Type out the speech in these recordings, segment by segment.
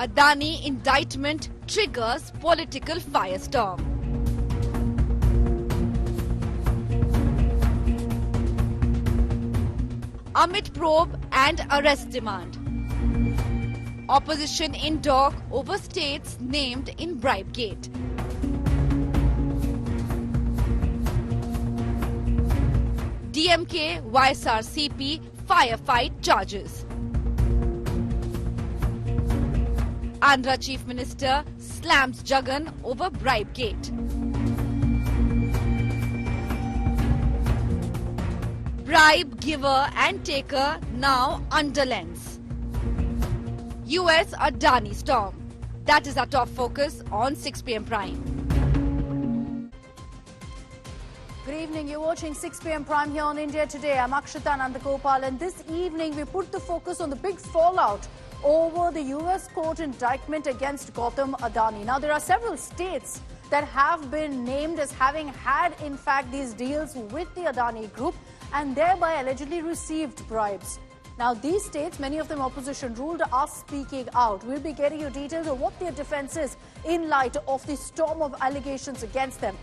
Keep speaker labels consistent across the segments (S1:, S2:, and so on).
S1: Adani indictment triggers political firestorm. Amit probe and arrest demand. Opposition in dock over states named in bribe gate. DMK YSRCP firefight charges. Andhra Chief Minister slams Jagan over bribe gate. Bribe giver and taker now under lens. US Adani storm. That is our top focus on 6 p.m. Prime.
S2: Good evening. You're watching 6 p.m. Prime here on India Today. I'm Akshita Nandagopal, and this evening we put the focus on the big fallout over the US court indictment against Gautam Adani. Now, there are several states that have been named as having had, in fact, these deals with the Adani Group and thereby allegedly received bribes. Now, these states, many of them opposition ruled, are speaking out. We'll be getting you details of what their defense is in light of the storm of allegations against them.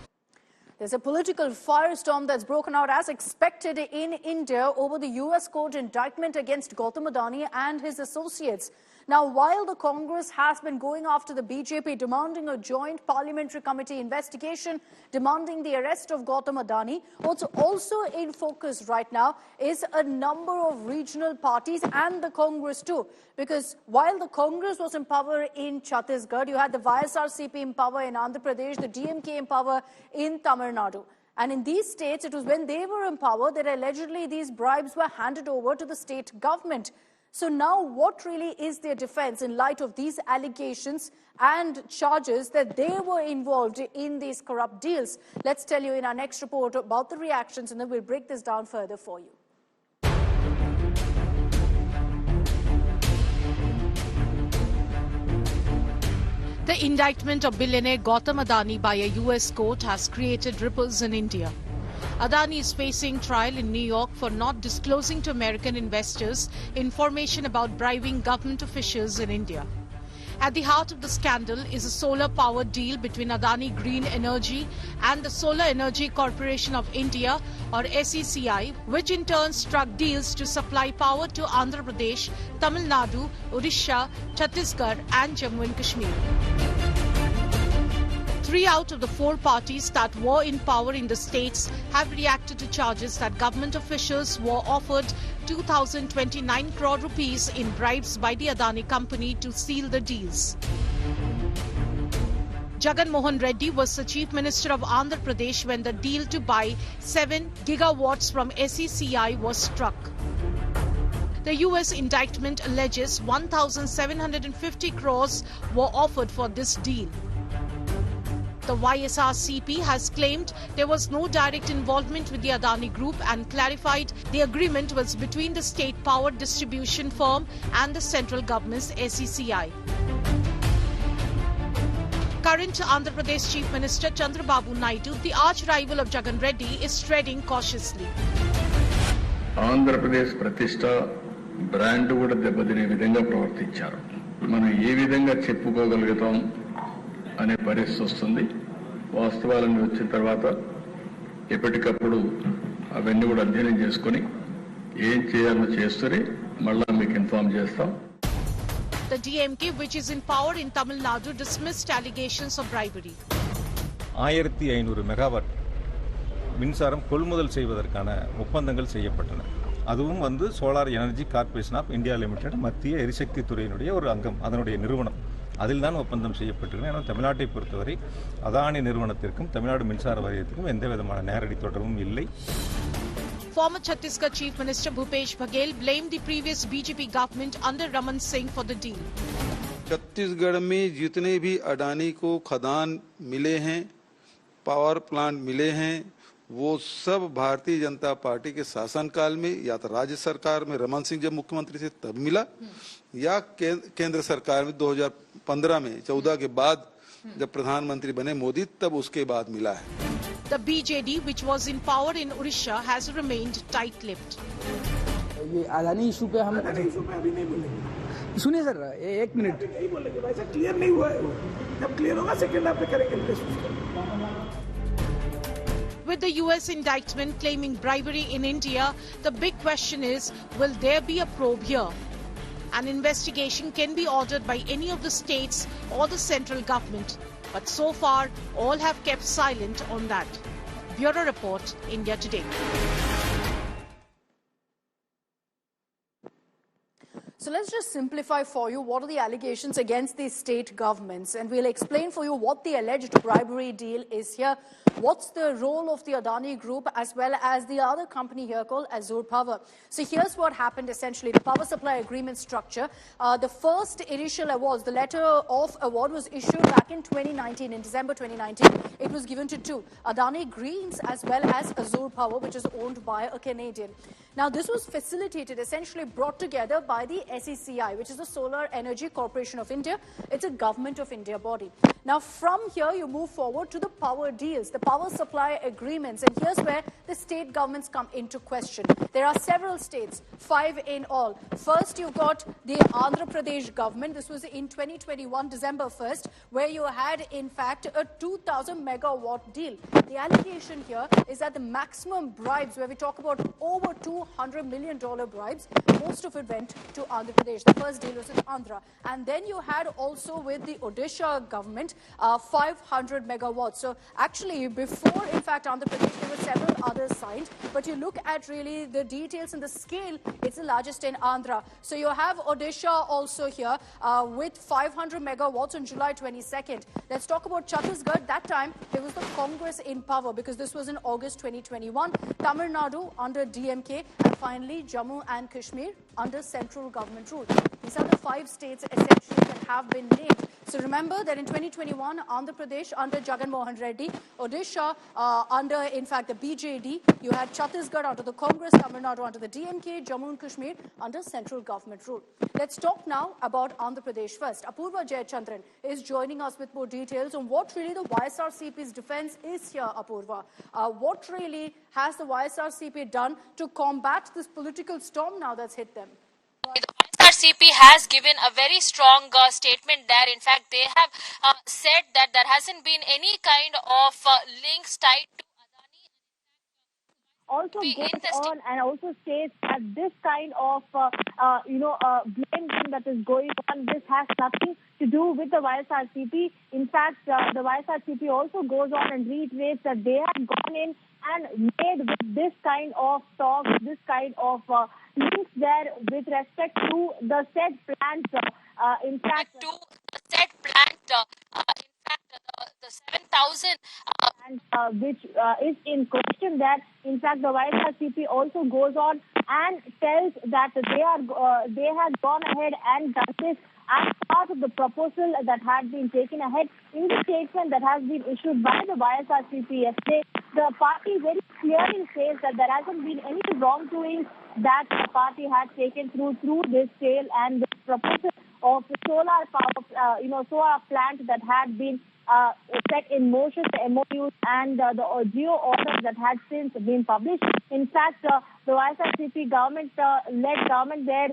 S2: There's a political firestorm that's broken out as expected in India over the US court indictment against Gautam Adani and his associates. Now, while the Congress has been going after the BJP, demanding a joint parliamentary committee investigation, demanding the arrest of Gautam Adani, what's also in focus right now is a number of regional parties and the Congress too. Because while the Congress was in power in Chhattisgarh, you had the YSRCP in power in Andhra Pradesh, the DMK in power in Tamil Nadu. And in these states, it was when they were in power that allegedly these bribes were handed over to the state government. So now what really is their defense in light of these allegations and charges that they were involved in these corrupt deals? Let's tell you in our next report about the reactions, and then we'll break this down further for you.
S3: The indictment of billionaire Gautam Adani by a US court has created ripples in India. Adani is facing trial in New York for not disclosing to American investors information about bribing government officials in India. At the heart of the scandal is a solar power deal between Adani Green Energy and the Solar Energy Corporation of India, or SECI, which in turn struck deals to supply power to Andhra Pradesh, Tamil Nadu, Odisha, Chhattisgarh and Jammu and Kashmir. 3 out of the 4 parties that were in power in the states have reacted to charges that government officials were offered 2,029 crore rupees in bribes by the Adani company to seal the deals. Jagan Mohan Reddy was the Chief Minister of Andhra Pradesh when the deal to buy 7 gigawatts from SECI was struck. The US indictment alleges 1,750 crores were offered for this deal. The YSRCP has claimed there was no direct involvement with the Adani Group and clarified the agreement was between the state power distribution firm and the central government's SECI. Current Andhra Pradesh Chief Minister Chandrababu Naidu, the arch-rival of Jagan Reddy, is treading cautiously.
S4: Andhra Pradesh Pratishtha brand kuda debbadine vidhanga pravartincharu. Manu ee vidhanga cheppukogalugutam అనే పరిస్థితి వస్తుంది. వాస్తవాలను వచ్చిన తర్వాత ఎప్పటికప్పుడు అవన్నీ కూడా అధ్యయనం చేసుకొని ఏం చేయాలో చేస్తూనే మళ్ళా మీకు ఇన్ఫార్మ్ చేస్తాం.
S3: The DMK, which is in power in Tamil Nadu, dismissed allegations of bribery.
S5: 1500 megawatt மின்சாரம் கொள்முதல் செய்வதற்கான ஒப்பந்தங்கள் செய்யப்பட்டன. அதுவும் solar energy corporation of India limited மத்திய எரிசக்தி துறையினுடைய ஒரு அங்கம், அதனுடைய நிறுவனம். அதில் தான் ஒப்பந்தம் செய்யப்பட்டிருக்கிறது. ஆனால் தமிழ்நாட்டை பொறுத்தவரை அதானி நிறுவனத்திற்கும் தமிழ்நாடு மின்சார வாரியத்திற்கும் எந்த விதமான நேரடி தொடர்பும் இல்லை.
S3: Former Chhattisgarh Chief Minister Bhupesh Baghel blamed the previous BJP government under Raman Singh for the deal.
S6: Chhattisgarh में जितने भी अडानी को खदान मिले हैं, पावर प्लांट मिले हैं, वो सब भारतीय जनता पार्टी के शासनकाल में या तो राज्य सरकार में रमन सिंह जब मुख्यमंत्री थे तब मिला, या केंद्र सरकार में 2015 में 14 के बाद जब प्रधानमंत्री बने मोदी तब उसके बाद मिला है.
S3: The BJD, which was in power in Odisha, has remained tight-lipped.
S7: ये अदानी इशू पे हम अभी नहीं बोलेंगे. सुनिए सर, एक मिनट।
S8: नहीं बोलेंगे भाई साहब, क्लियर नहीं हुआ है वो। जब क्लियर होगा सेकंड हाफ में करेंगे।
S3: With the US indictment claiming bribery in India, the big question is, will there be a probe here? An investigation can be ordered by any of the states or the central government. But so far, all have kept silent on that. Bureau Report, India Today.
S2: So let's just simplify for you what are the allegations against these state governments, and we'll explain for you what the alleged bribery deal is here, what's the role of the Adani Group as well as the other company here called Azure Power. So here's what happened essentially. The power supply agreement structure, the first initial awards, the letter of award was issued back in 2019, in December 2019. It was given to two, Adani Greens as well as Azure Power, which is owned by a Canadian. Now, this was facilitated, essentially brought together by the SECI, which is the Solar Energy Corporation of India. It's a Government of India body. Now, from here, you move forward to the power deals, the power supply agreements. And here's where the state governments come into question. There are several states, 5 in all. First, you've got the Andhra Pradesh government. This was in 2021, December 1st, where you had, in fact, a 2,000 megawatt deal. The allegation here is that the maximum bribes, where we talk about over $200 million bribes, most of it went to Andhra Pradesh. The first deal was with Andhra. And then you had also with the Odisha government, 500 megawatts. So actually, before, in fact, Andhra Pradesh, there were several others signed. But you look at really the details and the scale, it's the largest in Andhra. So you have Odisha also here with 500 megawatts on July 22nd. Let's talk about Chhattisgarh. That time, there was the Congress in power because this was in August 2021. Tamil Nadu under DMK, and finally Jammu and Kashmir under central government rule. These are the 5 states essentially that have been named. So remember that in 2021, Andhra Pradesh under Jagan Mohan Reddy, Odisha under, in fact, the BJD, you had Chhattisgarh under the Congress, Tamil Nadu under the DMK, Jammu and Kashmir under central government rule. Let's talk now about Andhra Pradesh first. Apurva Jayachandran is joining us with more details on what really the YSRCP's defense is here, Apurva. What really has the YSRCP done to combat this political storm now that's hit them?
S9: The YSRCP has given a very strong statement there. In fact, they have said that there hasn't been any kind of links tied to Adani.
S10: Also goes on and also states that this kind of, blame game that is going on, this has nothing to do with the YSRCP. In fact, the YSRCP also goes on and reiterates that they have gone in and made with this kind of talk, this kind of links there with respect to the said plant. In fact,
S9: to the said plant, the 7,000
S10: which is in question. That in fact the YSRCP also goes on and tells that they have gone ahead and done this as part of the proposal that had been taken ahead. In the statement that has been issued by the YSRCP yesterday, the party very clearly says that there hasn't been any wrongdoing that the party had taken through this sale and the proposal of solar power, solar plant that had been set in motion, the MOUs and the geo orders that had since been published. In fact, the YSRCP led government there,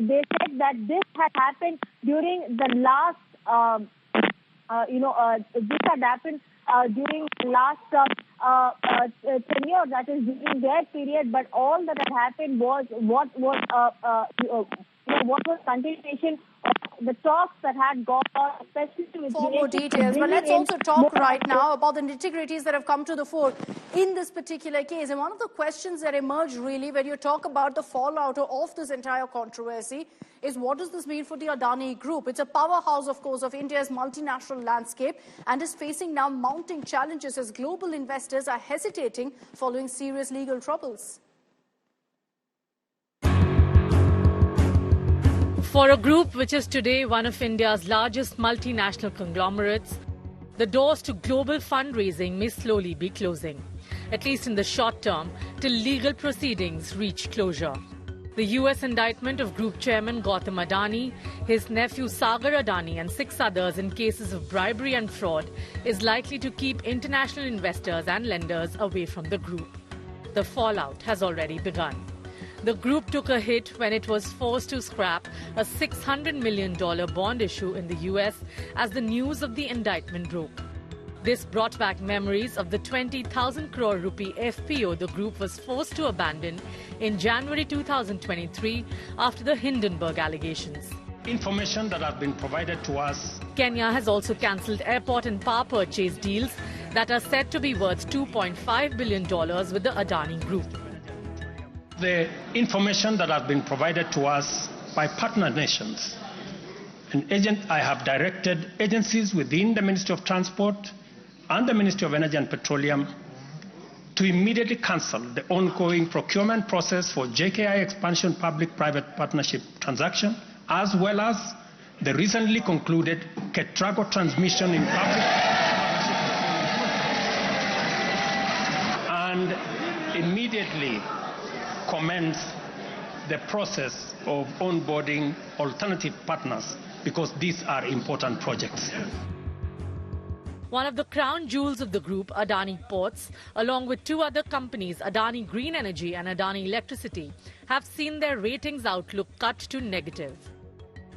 S10: they said that this had happened during the last, this had happened during the last tenure, that is during their period. But all that had happened was what was continuation of the talks that had gone on, especially with
S2: for more details. But let's also talk right now about the nitty-gritties that have come to the fore in this particular case. And one of the questions that emerge really when you talk about the fallout of this entire controversy is, what does this mean for the Adani Group? It's a powerhouse, of course, of India's multinational landscape and is facing now mounting challenges as global investors are hesitating following serious legal troubles.
S11: For a group which is today one of India's largest multinational conglomerates, the doors to global fundraising may slowly be closing, at least in the short term, till legal proceedings reach closure. The US indictment of Group Chairman Gautam Adani, his nephew Sagar Adani and 6 others in cases of bribery and fraud is likely to keep international investors and lenders away from the group. The fallout has already begun. The group took a hit when it was forced to scrap a $600 million bond issue in the US as the news of the indictment broke. This brought back memories of the 20,000 crore rupee FPO the group was forced to abandon in January 2023 after the Hindenburg allegations.
S7: Information that have been provided to us.
S11: Kenya has also cancelled airport and power purchase deals that are said to be worth $2.5 billion with the Adani Group.
S7: The information that have been provided to us by partner nations. I have directed agencies within the Ministry of Transport and the Ministry of Energy and Petroleum to immediately cancel the ongoing procurement process for JKI expansion public-private partnership transaction, as well as the recently concluded Ketrago transmission in public and immediately commence the process of onboarding alternative partners, because these are important projects.
S11: One of the crown jewels of the group, Adani Ports, along with two other companies, Adani Green Energy and Adani Electricity, have seen their ratings outlook cut to negative.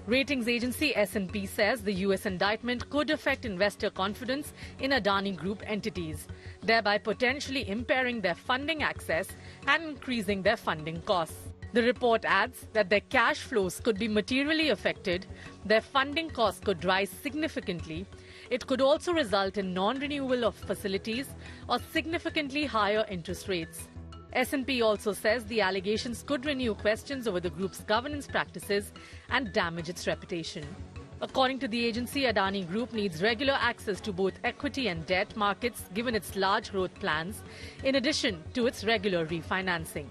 S11: Ratings agency S&P says the US indictment could affect investor confidence in Adani Group entities, thereby potentially impairing their funding access and increasing their funding costs. The report adds that their cash flows could be materially affected, their funding costs could rise significantly, it could also result in non-renewal of facilities or significantly higher interest rates. S&P also says the allegations could renew questions over the group's governance practices and damage its reputation. According to the agency, Adani Group needs regular access to both equity and debt markets given its large growth plans, in addition to its regular refinancing.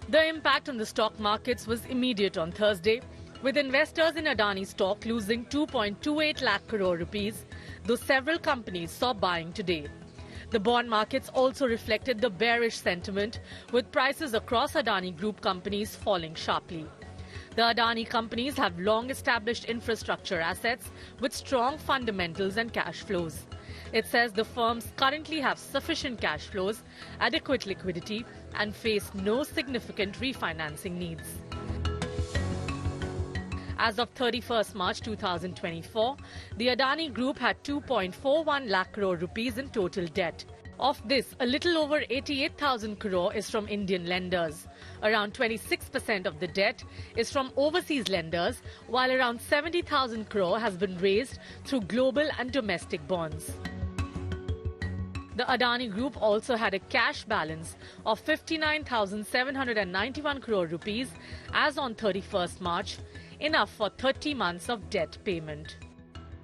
S11: The impact on the stock markets was immediate on Thursday, with investors in Adani stock losing 2.28 lakh crore rupees, though several companies saw buying today. The bond markets also reflected the bearish sentiment, with prices across Adani Group companies falling sharply. The Adani companies have long-established infrastructure assets with strong fundamentals and cash flows. It says the firms currently have sufficient cash flows, adequate liquidity, and face no significant refinancing needs. As of 31st March 2024, the Adani Group had 2.41 lakh crore rupees in total debt. Of this, a little over 88,000 crore is from Indian lenders. Around 26% of the debt is from overseas lenders, while around 70,000 crore has been raised through global and domestic bonds. The Adani Group also had a cash balance of 59,791 crore rupees as on 31st March, enough for 30 months of debt payment.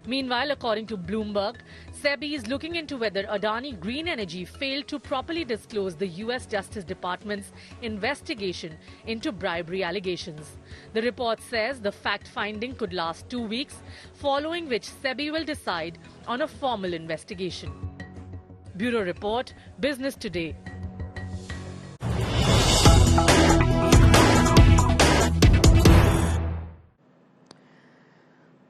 S11: Meanwhile, according to Bloomberg, SEBI is looking into whether Adani Green Energy failed to properly disclose the US Justice Department's investigation into bribery allegations. The report says the fact-finding could last 2 weeks, following which SEBI will decide on a formal investigation. Bureau Report, Business Today.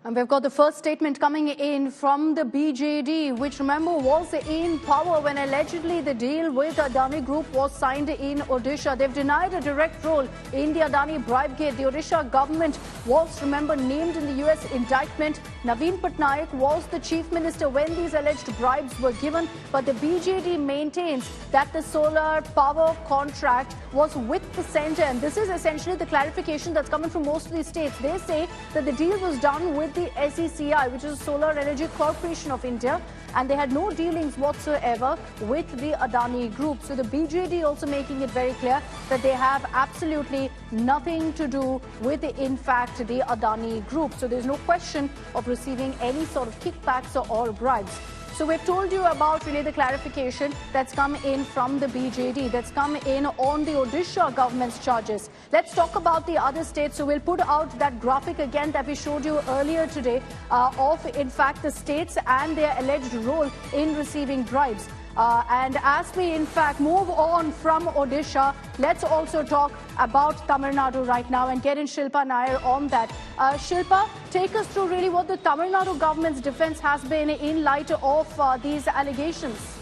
S2: And we've got the first statement coming in from the BJD, which, remember, was in power when allegedly the deal with Adani Group was signed in Odisha. They've denied a direct role in the Adani Bribe case. The Odisha government was, remember, named in the US indictment. Naveen Patnaik was the chief minister when these alleged bribes were given. But the BJD maintains that the solar power contract was with the centre. And this is essentially the clarification that's coming from most of these states. They say that the deal was done with the SECI, which is Solar Energy Corporation of India, and they had no dealings whatsoever with the Adani Group. So the BJD also making it very clear that they have absolutely nothing to do with, in fact, the Adani Group. So there's no question of receiving any sort of kickbacks or bribes. So we've told you about really the clarification that's come in from the BJD, that's come in on the Odisha government's charges. Let's talk about the other states. So we'll put out that graphic again that we showed you earlier today of, in fact, the states and their alleged role in receiving bribes. And as we, in fact, move on from Odisha, let's also talk about Tamil Nadu right now and get in Shilpa Nair on that. Shilpa, take us through really what the Tamil Nadu government's defense has been in light of these allegations.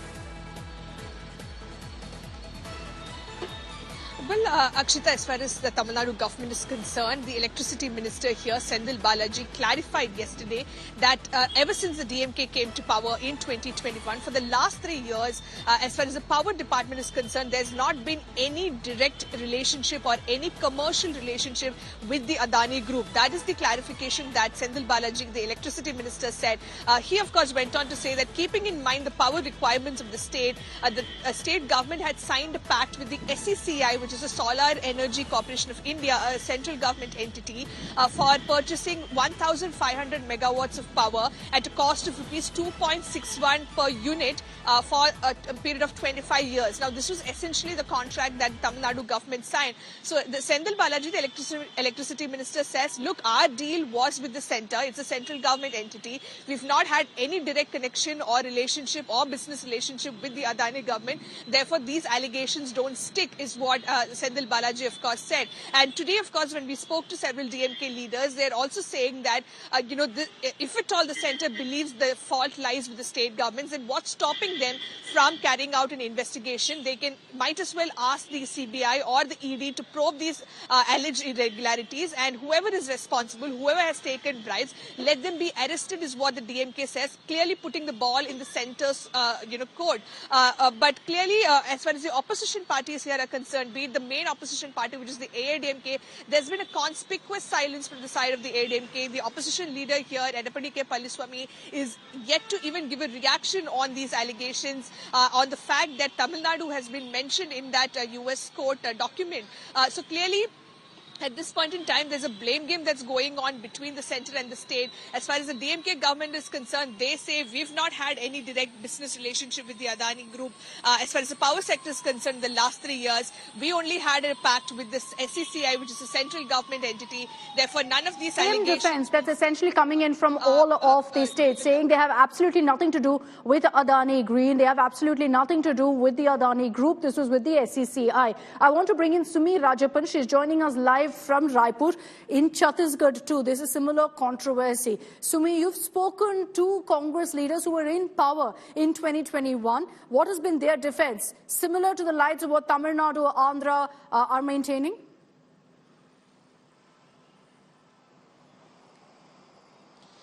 S12: Well, Akshita, as far as the Tamil Nadu government is concerned, the electricity minister here, Senthil Balaji, clarified yesterday that ever since the DMK came to power in 2021, for the last 3 years, as far as the power department is concerned, there's not been any direct relationship or any commercial relationship with the Adani Group. That is the clarification that Senthil Balaji, the electricity minister, said. He, of course, went on to say that keeping in mind the power requirements of the state government had signed a pact with the SECI, which is the Solar Energy Corporation of India, a central government entity, for purchasing 1,500 megawatts of power at a cost of rupees 2.61 per unit for a period of 25 years. Now, this was essentially the contract that Tamil Nadu government signed. So, the Senthil Balaji, the electricity minister, says, look, our deal was with the centre. It's a central government entity. We've not had any direct connection or relationship or business relationship with the Adani government. Therefore, these allegations don't stick, is what Senthil Balaji, of course, said. And today, of course, when we spoke to several DMK leaders, they're also saying that, if at all the centre believes the fault lies with the state governments, then what's stopping them from carrying out an investigation? They might as well ask the CBI or the ED to probe these alleged irregularities, and whoever is responsible, whoever has taken bribes, let them be arrested, is what the DMK says, clearly putting the ball in the centre's court. But clearly, as far as the opposition parties here are concerned, be it the main opposition party, which is the AIDMK, there's been a conspicuous silence from the side of the AIDMK. The opposition leader here, Edapadi K. Palliswamy, is yet to even give a reaction on these allegations, on the fact that Tamil Nadu has been mentioned in that US court document. So clearly, at this point in time, there's a blame game that's going on between the centre and the state. As far as the DMK government is concerned, they say we've not had any direct business relationship with the Adani Group. As far as the power sector is concerned, the last 3 years, we only had a pact with this SECI, which is a central government entity. Therefore, none of these allegations...
S2: defense that's essentially coming in from all of the states, saying they have absolutely nothing to do with Adani Green. They have absolutely nothing to do with the Adani Group. This was with the SECI. I want to bring in Sumi Rajapan. She's joining us live from Raipur. In Chhattisgarh too, there's a similar controversy. Sumi, you've spoken to Congress leaders who were in power in 2021. What has been their defense? Similar to the lines of what Tamil Nadu or Andhra are maintaining?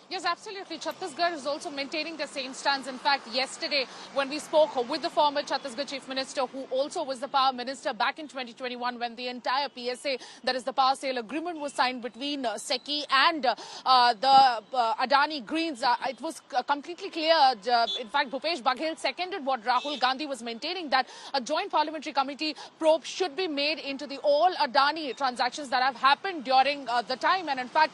S13: Yes, absolutely. Chhattisgarh is also maintaining the same stance. In fact, yesterday, when we spoke with the former Chhattisgarh Chief Minister, who also was the Power Minister back in 2021, when the entire PSA, that is the Power Sale Agreement, was signed between SECI and the Adani Greens, it was completely clear. In fact, Bhupesh Baghel seconded what Rahul Gandhi was maintaining, that a joint parliamentary committee probe should be made into the all Adani transactions that have happened during the time. And in fact,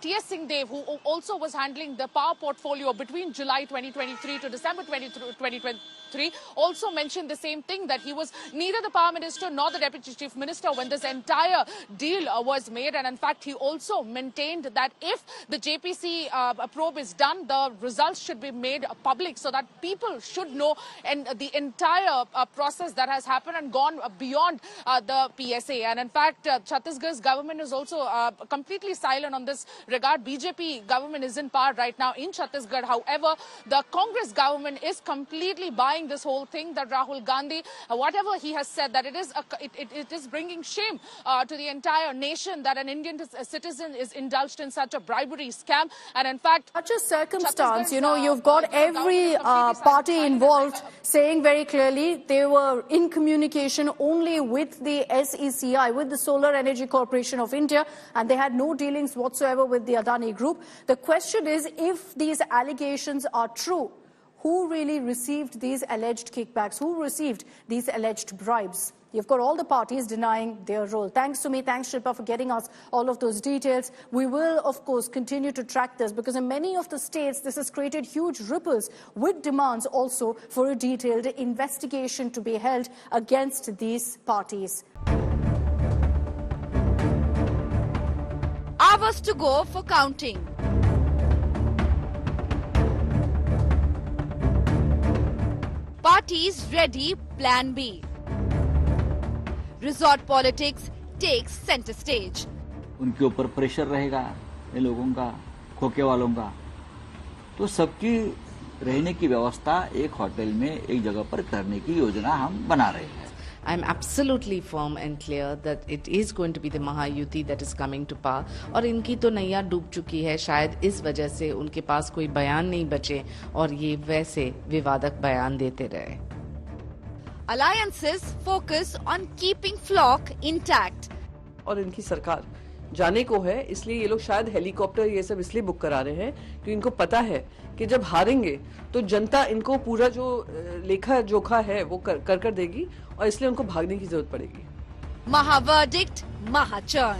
S13: T.S. Singh-Dev, who also was handling the power portfolio between July 2023 to December 2023, also mentioned the same thing, that he was neither the power minister nor the deputy chief minister when this entire deal was made. And in fact, he also maintained that if the JPC probe is done, the results should be made public so that people should know and the entire process that has happened and gone beyond the PSA. And in fact, Chhattisgarh's government is also completely silent on this regard. BJP government is in power right now in Chhattisgarh. However, the Congress government is completely buying this whole thing, that Rahul Gandhi, whatever he has said, that it is bringing shame to the entire nation that an Indian citizen is indulged in such a bribery scam. And in fact,
S2: such a circumstance, you've got every party involved saying very clearly they were in communication only with the SECI, with the Solar Energy Corporation of India, and they had no dealings whatsoever with the Adani Group. The question is, if these allegations are true, who really received these alleged kickbacks? Who received these alleged bribes? You've got all the parties denying their role. Thanks, Sumi. Thanks, Shilpa, for getting us all of those details. We will, of course, continue to track this, because in many of the states, this has created huge ripples, with demands also for a detailed investigation to be held against these parties.
S1: Hours to go for counting. Parties ready, plan B. Resort politics takes center stage.
S14: उनके ऊपर pressure रहेगा, इन लोगों का, खोके वालों का, तो सबकी रहने की व्यवस्था एक होटल में एक जगह पर करने की योजना हम बना रहे हैं.
S15: I'm absolutely firm and clear that it is going to be the Mahayuti that is coming to power. और इनकी तो नैया डूब चुकी है, शायद इस वजह से उनके पास कोई बयान नहीं बचे और ये वैसे विवादक बयान देते रहे.
S1: Alliances focus on keeping flock intact.
S16: और इनकी सरकार जाने को है, इसलिए ये लोग शायद हेलीकॉप्टर ये सब इसलिए बुक करा रहे हैं क्योंकि इनको पता है कि जब हारेंगे तो जनता इनको पूरा जो लेखा जोखा है वो कर देगी और इसलिए उनको भागने की जरूरत पड़ेगी.
S1: Maha verdict, Maha churn.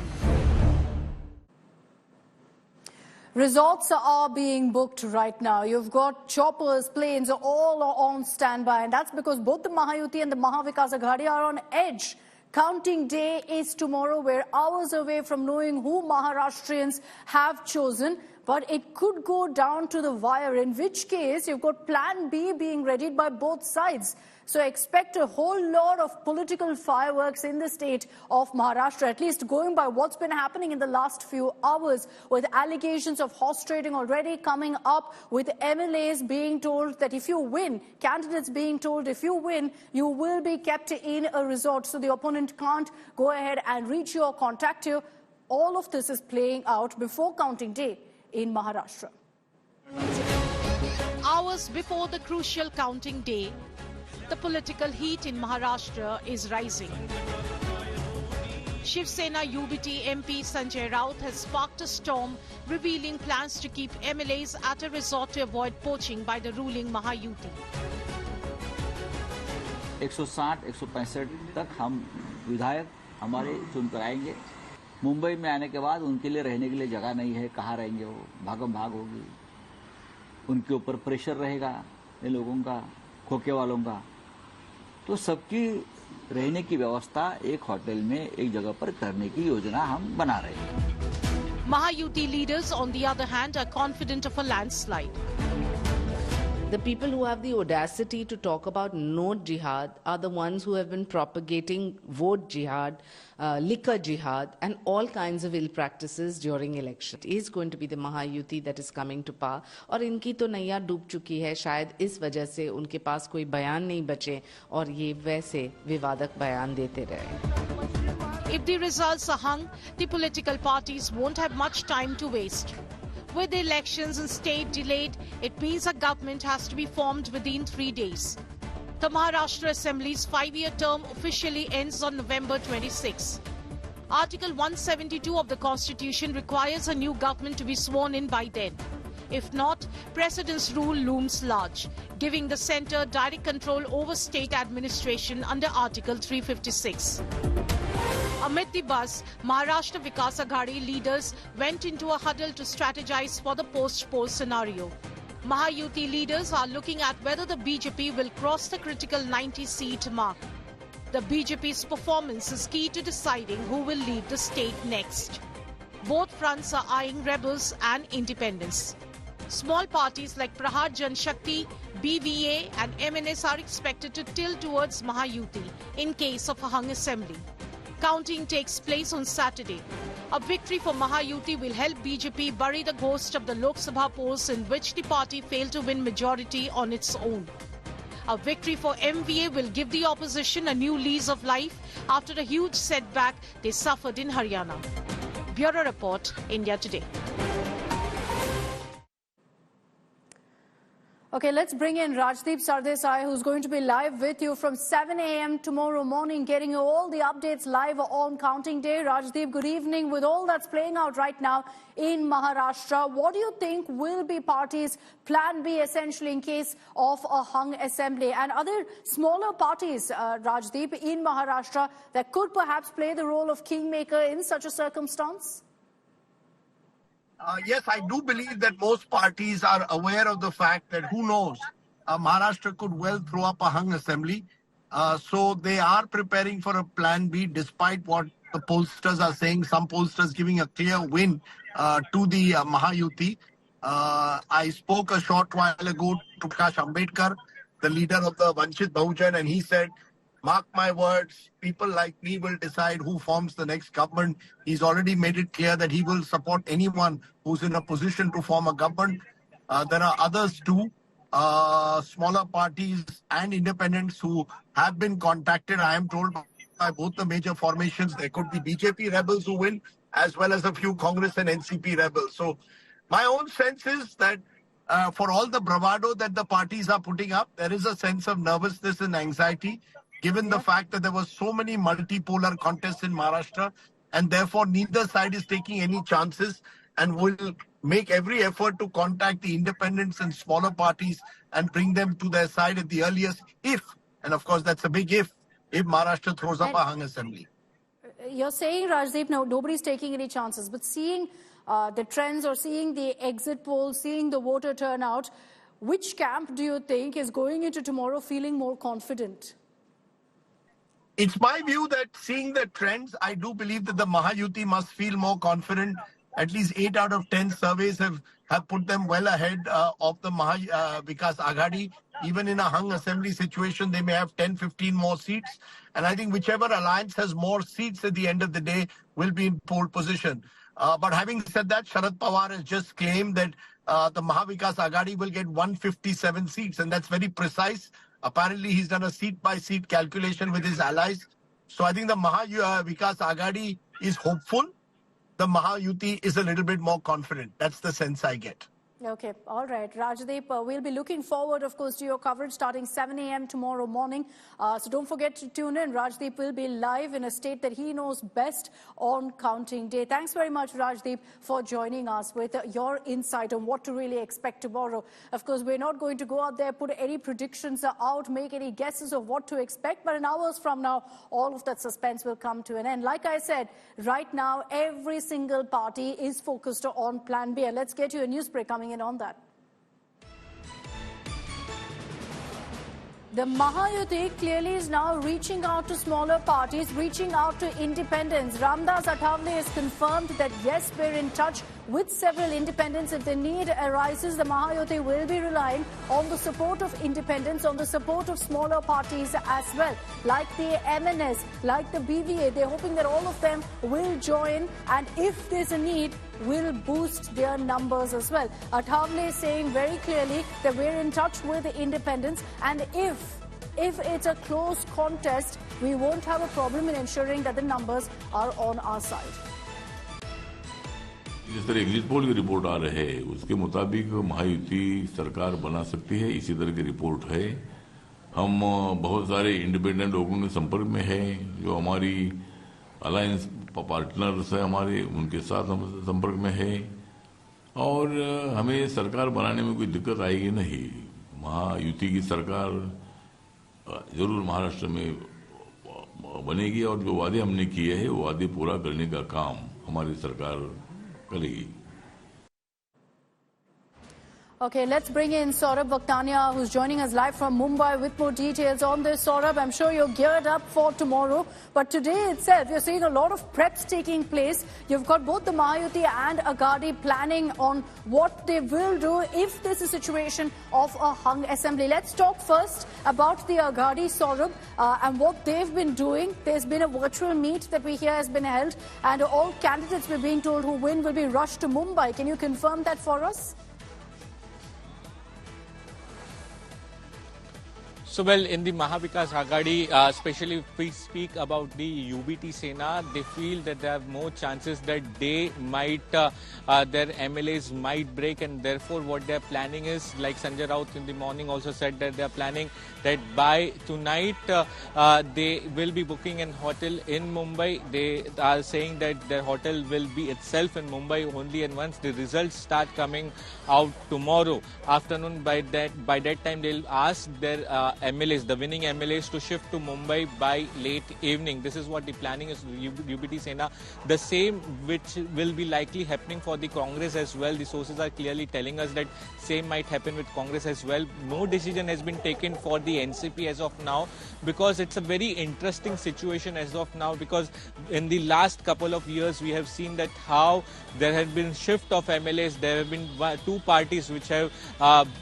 S2: Resorts are being booked right now. You've got choppers, planes, all on standby. And that's because both the Mahayuti and the Mahavikas Aghadi are on edge. Counting day is tomorrow. We're hours away from knowing who Maharashtrians have chosen. But it could go down to the wire, in which case you've got Plan B being readied by both sides. So expect a whole lot of political fireworks in the state of Maharashtra, at least going by what's been happening in the last few hours, with allegations of horse trading already coming up, with MLAs being told that if you win, candidates being told if you win, you will be kept in a resort. So the opponent can't go ahead and reach you or contact you. All of this is playing out before counting day in Maharashtra.
S3: Hours before the crucial counting day, the political heat in Maharashtra is rising. Shiv Sena UBT MP Sanjay Raut has sparked a storm, revealing plans to keep MLAs at a resort to avoid poaching by the ruling Mahayuti.
S14: 160-165 तक हम विधायक हमारे चुनकर आएंगे. मुंबई में आने के बाद उनके लिए रहने के लिए जगह नहीं है, कहाँ रहेंगे वो, भागम भाग होगी. उनके ऊपर प्रेशर रहेगा इन लोगों का, खोके वालों का. तो सबकी रहने की व्यवस्था एक होटल में एक जगह पर करने की योजना हम बना रहे हैं.
S3: Mahayuti leaders, on the other hand, are confident of a landslide.
S15: The people who have the audacity to talk about no jihad are the ones who have been propagating vote jihad, liquor jihad and all kinds of ill practices during election. It is going to be the Mahayuti that is coming to power और इनकी तो नैया डूब चुकी है, शायद इस वजह से उनके पास कोई बयान नहीं बचे और ये वैसे विवादक बयान देते रहे.
S3: If the results are hung, the political parties won't have much time to waste. With the elections in state delayed, it means a government has to be formed within 3 days. The Maharashtra Assembly's 5-year term officially ends on November 26. Article 172 of the Constitution requires a new government to be sworn in by then. If not, precedence rule looms large, giving the centre direct control over state administration under Article 356. Amid the buzz, Maharashtra Vikas Aghadi leaders went into a huddle to strategize for the post-poll scenario. Mahayuti leaders are looking at whether the BJP will cross the critical 90-seat mark. The BJP's performance is key to deciding who will lead the state next. Both fronts are eyeing rebels and independents. Small parties like Prahar Jan Shakti, BVA and MNS are expected to tilt towards Mahayuti in case of a hung assembly. Counting takes place on Saturday. A victory for Mahayuti will help BJP bury the ghost of the Lok Sabha polls in which the party failed to win majority on its own. A victory for MVA will give the opposition a new lease of life after a huge setback they suffered in Haryana. Bureau Report, India Today.
S2: Okay, let's bring in Rajdeep Sardesai, who's going to be live with you from 7 a.m. tomorrow morning, getting you all the updates live on counting day. Rajdeep, good evening. With all that's playing out right now in Maharashtra, what do you think will be parties' plan B essentially in case of a hung assembly? And other smaller parties, Rajdeep, in Maharashtra that could perhaps play the role of kingmaker in such a circumstance?
S17: Yes, I do believe that most parties are aware of the fact that who knows, Maharashtra could well throw up a hung assembly. So they are preparing for a plan B despite what the pollsters are saying. Some pollsters giving a clear win to the Mahayuti. I spoke a short while ago to Prakash Ambedkar, the leader of the Vanchit Bahujan, and he said, mark my words, people like me will decide who forms the next government. He's already made it clear that he will support anyone who's in a position to form a government. There are others too. smaller parties and independents who have been contacted. I am told by both the major formations there could be BJP rebels who win, as well as a few Congress and NCP rebels. So my own sense is that for all the bravado that the parties are putting up, there is a sense of nervousness and anxiety, given the fact that there were so many multipolar contests in Maharashtra, and therefore neither side is taking any chances and will make every effort to contact the independents and smaller parties and bring them to their side at the earliest, if, and of course that's a big if Maharashtra throws up a hung assembly.
S2: You're saying, Rajdeep, no, nobody's taking any chances, but seeing the trends or seeing the exit polls, seeing the voter turnout, which camp do you think is going into tomorrow feeling more confident?
S17: It's my view that seeing the trends, I do believe that the Mahayuti must feel more confident. At least 8 out of 10 surveys have put them well ahead of the Mahavikas Aghadi. Even in a hung assembly situation, they may have 10, 15 more seats. And I think whichever alliance has more seats at the end of the day will be in pole position. But having said that, Sharad Pawar has just claimed that the Mahavikas Aghadi will get 157 seats. And that's very precise. Apparently, he's done a seat-by-seat calculation with his allies. So I think the Mahavikas Aghadi is hopeful. The Mahayuti is a little bit more confident. That's the sense I get.
S2: Okay, all right. Rajdeep, we'll be looking forward, of course, to your coverage starting 7 a.m. tomorrow morning. So don't forget to tune in. Rajdeep will be live in a state that he knows best on counting day. Thanks very much, Rajdeep, for joining us with your insight on what to really expect tomorrow. Of course, we're not going to go out there, put any predictions out, make any guesses of what to expect. But in hours from now, all of that suspense will come to an end. Like I said, right now, every single party is focused on Plan B. And let's get you a news break coming in on that. The Mahayuti clearly is now reaching out to smaller parties, reaching out to independents. Ramdas Athavale has confirmed that yes, we're in touch with several independents. If the need arises, the Mahayuti will be relying on the support of independents, on the support of smaller parties as well, like the MNS, like the BVA. They're hoping that all of them will join, and if there's a need, will boost their numbers as well. Athavale is saying very clearly that we're in touch with the independents, and if it's a close contest, we won't have a problem in ensuring that the numbers are on our side.
S18: जिस तरह exit poll की report आ रहे है उसके मुताबिक महायुति सरकार बना सकती है, इसी तरह की रिपोर्ट है। हम बहुत सारे इंडिपेंडेंट लोगों के संपर्क में हैं जो हमारी अलायंस पार्टनर्स है हमारे, उनके साथ हम संपर्क में है और हमें सरकार बनाने में कोई दिक्कत आएगी नहीं। महायुति की सरकार जरूर महाराष्ट्र में बनेगी और जो वादे हमने किए हैं वो वादे पूरा करने का काम हमारी सरकार करेगी।
S2: Okay, let's bring in Saurabh Bhaktania, who's joining us live from Mumbai with more details on this. Saurabh, I'm sure you're geared up for tomorrow, but today itself, you're seeing a lot of preps taking place. You've got both the Mahayuti and Aghadi planning on what they will do if there's a situation of a hung assembly. Let's talk first about the Aghadi, Saurabh, and what they've been doing. There's been a virtual meet that we hear has been held, and all candidates, we're being told, who win will be rushed to Mumbai. Can you confirm that for us?
S19: So, well, in the Mahavikas Aghadi, especially if we speak about the UBT Sena, they feel that there are more chances that they might, their MLAs might break, and therefore what they're planning is, like Sanjay Raut in the morning also said, that they're planning that by tonight they will be booking an hotel in Mumbai. They are saying that their hotel will be itself in Mumbai only, and once the results start coming out tomorrow afternoon, by that time they'll ask their MLAs, the winning MLAs, to shift to Mumbai by late evening. This is what the planning is, UBT Sena. The same which will be likely happening for the Congress as well. The sources are clearly telling us that same might happen with Congress as well. No decision has been taken for the NCP as of now, because it's a very interesting situation as of now, because in the last couple of years we have seen that how there has been shift of MLAs. There have been two parties which have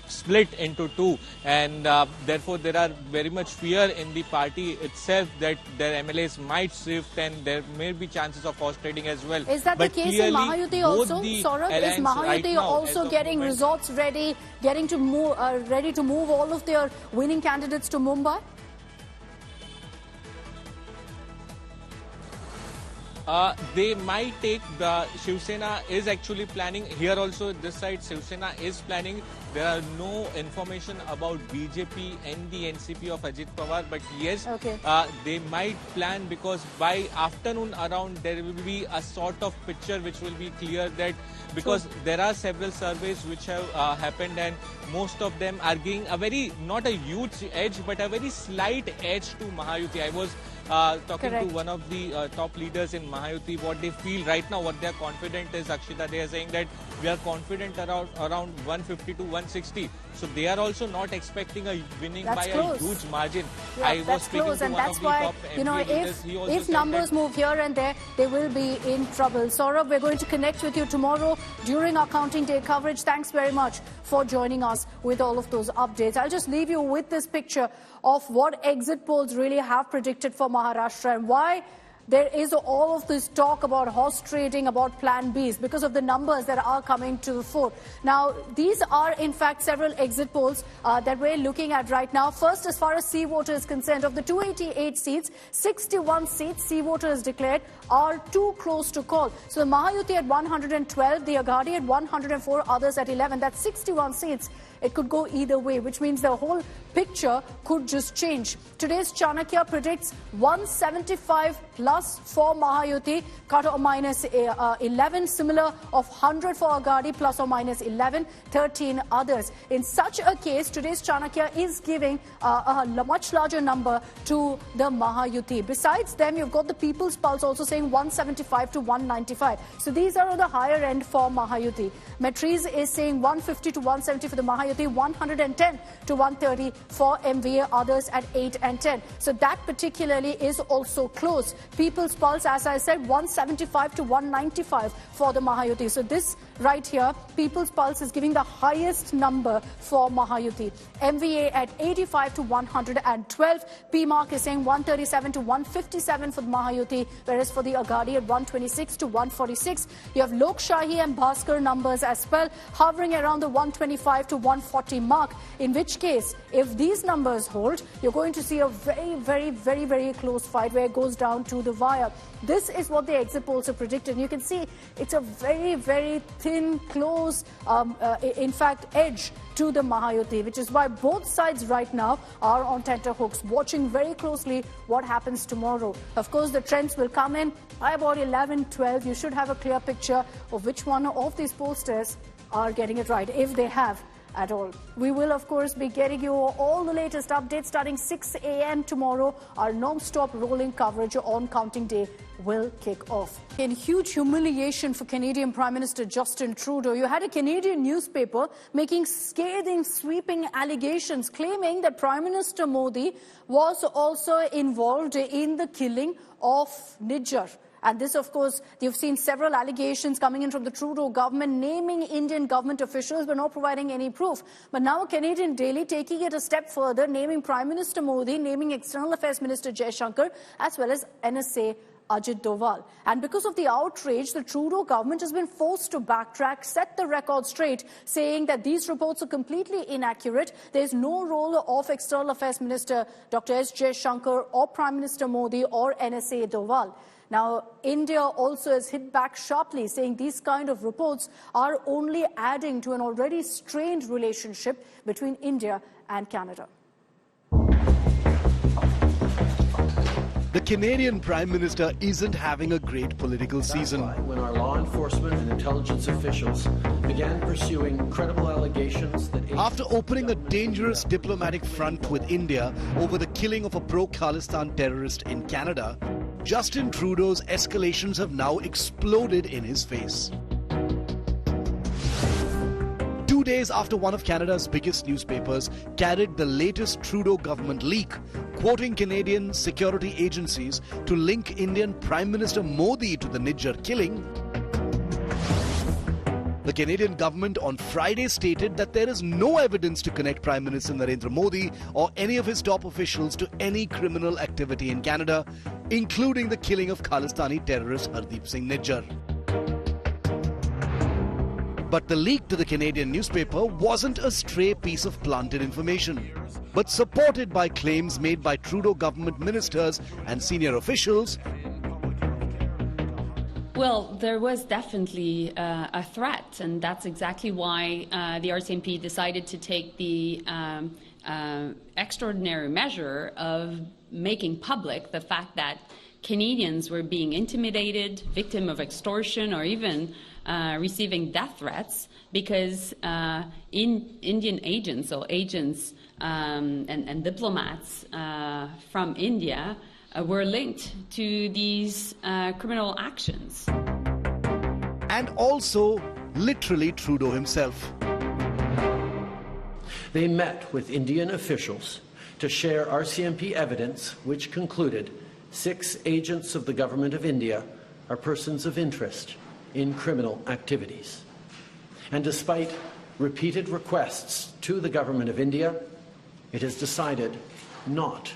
S19: split into two, and therefore there there are very much fear in the party itself that their MLAs might shift and there may be chances of horse trading as well.
S2: Is that
S19: but
S2: the case in Mahayuti also? Saurabh, is Mahayuti also getting resorts ready, getting to move, ready to move all of their winning candidates to Mumbai?
S19: They might take the Shiv Sena is actually planning here also this side Shiv Sena is planning. There are no information about BJP and the NCP of Ajit Pawar, but yes, they might plan because by afternoon around there will be a sort of picture which will be clear that because there are several surveys which have happened and most of them are giving a very not a huge edge but a very slight edge to Mahayuti. I was talking to one of the top leaders in Mahayuti, what they feel right now, what they are confident is, Akshita, they are saying that we are confident around 150 to 160. So they are also not expecting a winning by a huge margin.
S2: Yeah,
S19: I was speaking to one of the top MP leaders.
S2: If numbers move here and there, they will be in trouble. Saurabh, we're going to connect with you tomorrow during our counting day coverage. Thanks very much for joining us with all of those updates. I'll just leave you with this picture of what exit polls really have predicted for Maharashtra and why there is all of this talk about horse trading, about Plan Bs, because of the numbers that are coming to the fore. Now, these are, in fact, several exit polls that we're looking at right now. First, as far as sea water is concerned, of the 288 seats, 61 seats sea water is declared are too close to call. So the Mahayuti at 112, the Aghadi at 104, others at 11. That's 61 seats. It could go either way, which means the whole picture could just change. Today's Chanakya predicts 175 plus for Mahayuti, cut or minus 11, similar of 100 for Aghadi, plus or minus 11, 13 others. In such a case, today's Chanakya is giving a much larger number to the Mahayuti. Besides them, you've got the People's Pulse also saying 175 to 195. So these are on the higher end for Mahayuti. Metriz is saying 150 to 170 for the Mahayuti, 110 to 130 for MVA, others at 8 and 10. So that particularly is also close. People's Pulse, as I said, 175 to 195 for the Mahayuti. So this right here, People's Pulse is giving the highest number for Mahayuti. MVA at 85 to 112. PMark is saying 137 to 157 for the Mahayuti, whereas for the Aghadi at 126 to 146. You have Lok Shahi and Bhaskar numbers as well, hovering around the 125 to 140 mark, in which case, if these numbers hold, you're going to see a very close fight where it goes down to the wire. This is what the exit polls have predicted. You can see it's a very thin, close, in fact, edge to the Mahayuti, which is why both sides right now are on tenterhooks, watching very closely what happens tomorrow. Of course, the trends will come in by about 11, 12. You should have a clear picture of which one of these pollsters are getting it right, if they have at all. We will, of course, be getting you all the latest updates starting 6 a.m. tomorrow. Our non-stop rolling coverage on counting day will kick off. In huge humiliation for Canadian Prime Minister Justin Trudeau, you had a Canadian newspaper making scathing, sweeping allegations, claiming that Prime Minister Modi was also involved in the killing of Nijjar. And this, of course, you've seen several allegations coming in from the Trudeau government, naming Indian government officials but not providing any proof. But now a Canadian daily taking it a step further, naming Prime Minister Modi, naming External Affairs Minister Jaishankar, as well as NSA Ajit Doval. And because of the outrage, the Trudeau government has been forced to backtrack, set the record straight, saying that these reports are completely inaccurate. There is no role of External Affairs Minister Dr. S. Jaishankar or Prime Minister Modi or NSA Doval. Now, India also has hit back sharply, saying these kind of reports are only adding to an already strained relationship between India and Canada.
S20: The Canadian Prime Minister isn't having a great political season.
S21: When our law enforcement and intelligence officials began pursuing credible allegations that...
S20: After opening a dangerous diplomatic front with India over the killing of a pro-Khalistan terrorist in Canada, Justin Trudeau's escalations have now exploded in his face. 2 days after one of Canada's biggest newspapers carried the latest Trudeau government leak, quoting Canadian security agencies to link Indian Prime Minister Modi to the Nijjar killing, The Canadian government on Friday stated that there is no evidence to connect Prime Minister Narendra Modi or any of his top officials to any criminal activity in Canada, including the killing of Khalistani terrorist Hardeep Singh Nijjar. But the leak to the Canadian newspaper wasn't a stray piece of planted information, but supported by claims made by Trudeau government ministers and senior officials.
S4: Well, there was definitely a threat, and that's exactly why the RCMP decided to take the extraordinary measure of making public the fact that Canadians were being intimidated, victim of extortion, or even receiving death threats because Indian agents or agents and diplomats from India were linked to these criminal actions.
S20: And also, literally, Trudeau himself.
S21: They met with Indian officials to share RCMP evidence which concluded 6 agents of the Government of India are persons of interest in criminal activities. And despite repeated requests to the Government of India, it has decided not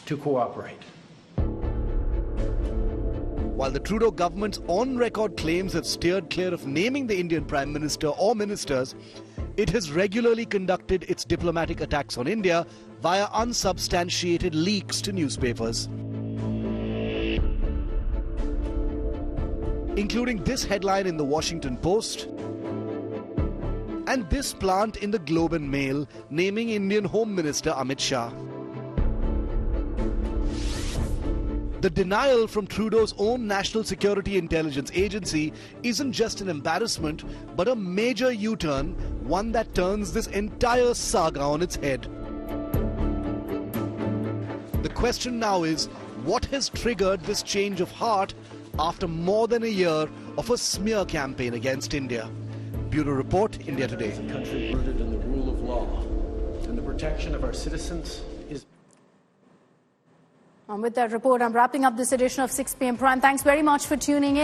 S21: to cooperate.
S20: While the Trudeau government's on-record claims have steered clear of naming the Indian Prime Minister or ministers, it has regularly conducted its diplomatic attacks on India via unsubstantiated leaks to newspapers. Including this headline in the Washington Post and this plant in the Globe and Mail naming Indian Home Minister Amit Shah. The denial from Trudeau's own National Security Intelligence Agency isn't just an embarrassment, but a major U-turn, one that turns this entire saga on its head. The question now is, what has triggered this change of heart after more than a year of a smear campaign against India? Bureau Report, India Today.
S21: A country rooted in the rule of law, and the protection of our citizens is...
S2: And with that report, I'm wrapping up this edition of 6 p.m. Prime. Thanks very much for tuning in.